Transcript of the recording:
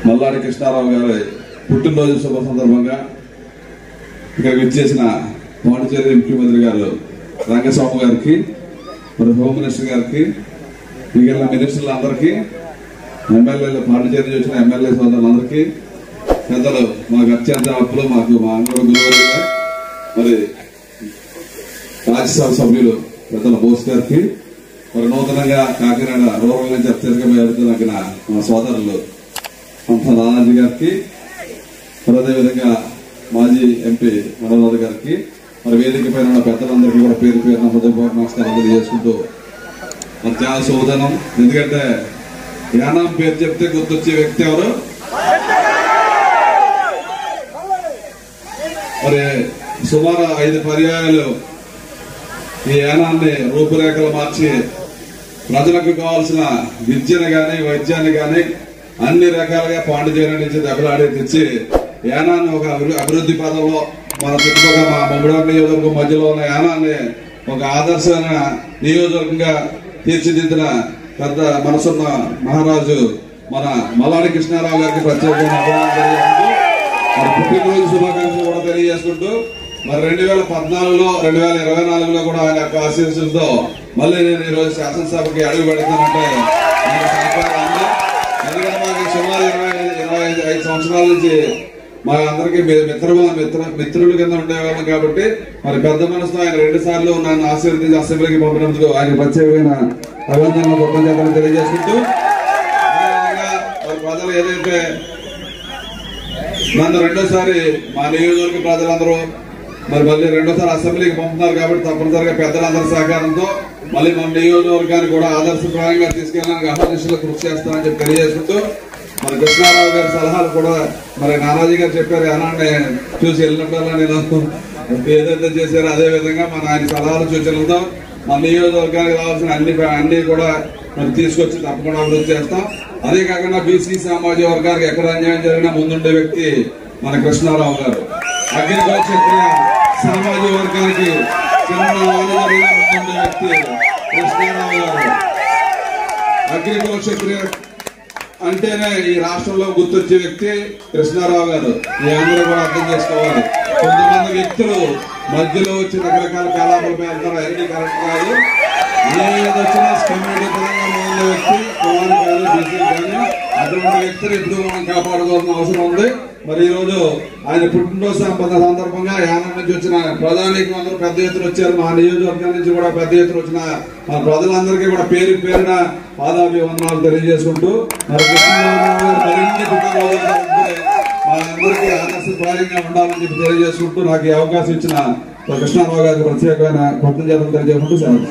మల్లాడి కృష్ణారావు గారి పుట్టినరోజు శుభ సందర్భంగా ఇక్కడ విచ్చేసిన పాండిచేరి ముఖ్యమంత్రి గారు రంగస్వామి గారికి, మరి హోమ్ మినిస్టర్ గారికి, మిగిలిన మినిస్టర్లు అందరికీ, ఎమ్మెల్యేలు పాండిచేరి వచ్చిన ఎమ్మెల్యే సోదరులందరికీ, పెద్దలు మాకు అత్యంత అప్పులు మాకు మా అందరూ గురువులుగా, మరి రాజ్యసభ సభ్యులు పెద్దల బోస్ గారికి, మరి నూతనంగా కాకినాడ రూరల్ నుంచి అత్యధికంగా ఎదుగుతున్న మా సోదరులు అంత నానాజీ గారికి, మరి అదేవిధంగా మాజీ ఎంపీ మనోహర్ గారికి, మరి వేదిక పైన ఉన్న పెద్దలందరికీ కూడా పేరు పేరున హృదయపూర్వక నమస్కారాలు తెలియజేసుకుంటూ మరి చాలా శుభదనం. ఎందుకంటే యానాం పేరు చెప్తే గుర్తొచ్చే వ్యక్తి ఎవరు? మరి సుమారు 5 పర్యాయాలు ఈ యానాన్ని రూపురేఖలు మార్చి ప్రజలకు కావాల్సిన విద్యను గాని వైద్యాన్ని గాని అన్ని రకాలుగా పాండిచేరి నుంచి దెబ్బలాడి తెచ్చి యానాన్ని ఒక అభివృద్ధి పదంలో మన చుట్టుపక్కల మా మమ్మడివాడ నియోజకవర్గం మధ్యలో ఉన్న యానాన్ని ఒక ఆదర్శమైన నియోజకవర్గంగా తీర్చిదిద్దిన పెద్ద మనసున్న మహారాజు మన మల్లాడి కృష్ణారావు గారికి ప్రత్యేకమైన అభినందనలు, మరి పుట్టినరోజు శుభాకాంక్షలు కూడా తెలియజేసుకుంటూ, మరి 2014లో 2024లో కూడా ఆయన యొక్క ఆశీస్సులతో మళ్ళీ నేను ఈరోజు శాసనసభకి అడుగు పెడతానంటే ఎందుకంటే మాకు సుమారు 25 సంవత్సరాల నుంచి మా అందరికీ మిత్రుల కింద ఉండేవాళ్ళం కాబట్టి మరి పెద్ద మనసుతో ఆయన 2 సార్లు నన్ను ఆశీర్వదించి అసెంబ్లీకి పంపినందుకు ఆయన ప్రత్యేకమైన అభినందనలు కృతజ్ఞతలు తెలియజేసుకుంటూ, మరి ప్రజలు ఏదైతే నన్ను 2సారి మా నియోజకవర్గ ప్రజలందరూ మరి మళ్ళీ 2సారి అసెంబ్లీకి పంపుతున్నారు కాబట్టి తప్పనిసరిగా పెద్దలందరి సహకారంతో మళ్ళీ మన నియోజకవర్గాన్ని కూడా ఆదర్శప్రాయంగా తీసుకెళ్ళడానికి అహర్నిశలు కృషి చేస్తానని చెప్పి తెలియజేసుకుంటూ, మరి కృష్ణారావు గారి సలహాలు కూడా మరి నానాజీ గారు చెప్పారు, అనాన్ని చూసి వెళ్ళినప్పుడల్లా నేను ఏదైతే చేశారో అదే విధంగా మన ఆయన సలహాలు సూచనలతో మన నియోజకవర్గానికి రావాల్సిన అన్ని కూడా మరి తీసుకొచ్చి తప్పకుండా అభివృద్ధి చేస్తాం. అదే కాకుండా బీసీ సామాజిక వర్గానికి ఎక్కడ అన్యాయం జరిగినా ముందుండే వ్యక్తి మన కృష్ణారావు గారు. అగ్నికుల క్షత్రియ సామాజిక వర్గానికి చిన్న జరిగినా ముందుండే వ్యక్తి కృష్ణారావు గారు. అగ్నికుల క్షత్రియ అంటేనే ఈ రాష్ట్రంలో గుర్తొచ్చే వ్యక్తి కృష్ణారావు గారు. మీ అందరూ కూడా అర్థం చేసుకోవాలి. కొంతమంది వ్యక్తులు మధ్యలో వచ్చి రకరకాల కలాపాలపై వెళ్తారు, అన్ని కరెక్ట్ కాదు. ఏదొచ్చినా కమ్యూనిటీ పరంగా ఉండే వ్యక్తి కులాలు కానీ బీసీలు కానీ అటువంటి వ్యక్తులు ఇప్పుడు మనం కాపాడుకోవాల్సిన అవసరం ఉంది. మరి ఈ రోజు ఆయన పుట్టినరోజు సందర్భంగా యానం నుంచి వచ్చిన ప్రధానికి అందరూ పెద్ద ఎత్తున వచ్చారు. మా నియోజకవర్గం నుంచి కూడా పెద్ద ఎత్తున వచ్చిన మా ప్రజలందరికీ కూడా పేరు పేరున పాదాభివందనాలు తెలియజేసుకుంటూ, మరి కృష్ణారావు గారు మరిన్ని పుట్టినరోజులు మా అందరికీ ఆదర్శప్రాయంగా ఉండాలని చెప్పి తెలియజేసుకుంటూ, నాకు ఈ అవకాశం ఇచ్చిన కృష్ణారావు గారికి ప్రత్యేకమైన కృతజ్ఞతలు తెలియజేసుకుంటూ సెలవు.